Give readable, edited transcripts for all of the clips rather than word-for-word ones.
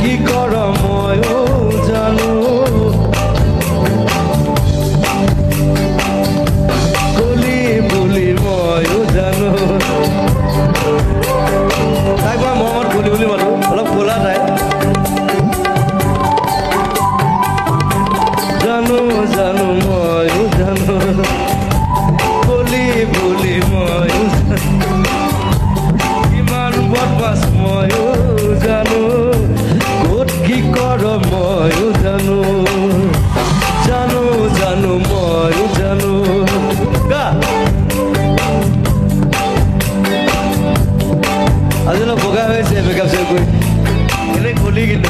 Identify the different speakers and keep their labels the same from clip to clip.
Speaker 1: কি কৰ ময়ো জানো কলি বুলি ময়ো জানো তাইক মই মৰমত কলি বুলি মাতো অলপ ক'লা তাই জানো জানো ময়ো জানো কলি বুলি ময়ো কিমান বদমাছ ময়ো জানো ক'ত কি কৰ ময়ো জানো জানো জানো ময়ো জানো আজি অলপ বগা হৈছে মেকআপ চেকআপ কৰি এনেই কলি কিন্তু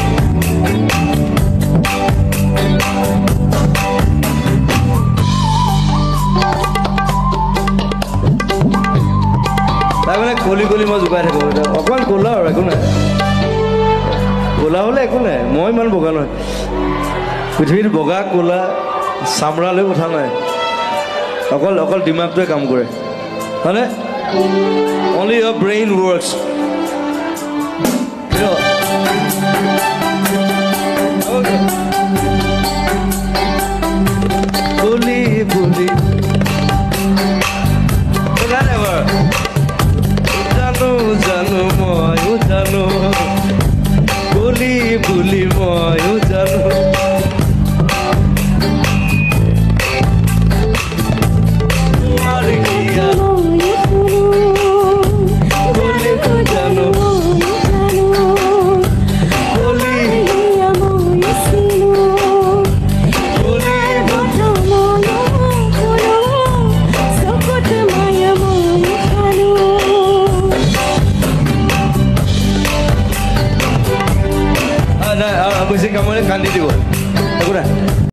Speaker 1: তাই মানে কলি কলি মই জোকাই থাকোঁ অকণমান ক'লা আৰু একো নাই ক'লা হ'লে একো নাই মই ইমান বগা নহয় পৃথিৱীত বগা ক'লা চামৰালৈ কথা নাই অকল অকল দিমাগটোৱে কাম কৰে হয়নে অনলি ইয়ৰ ব্ৰেইন ৱৰ্কছ কলি বুলি জানো জানো ময়ো জানো কলি বুলি ময়ো জানো বেছি কামলৈ কান্দি দিব একো নাই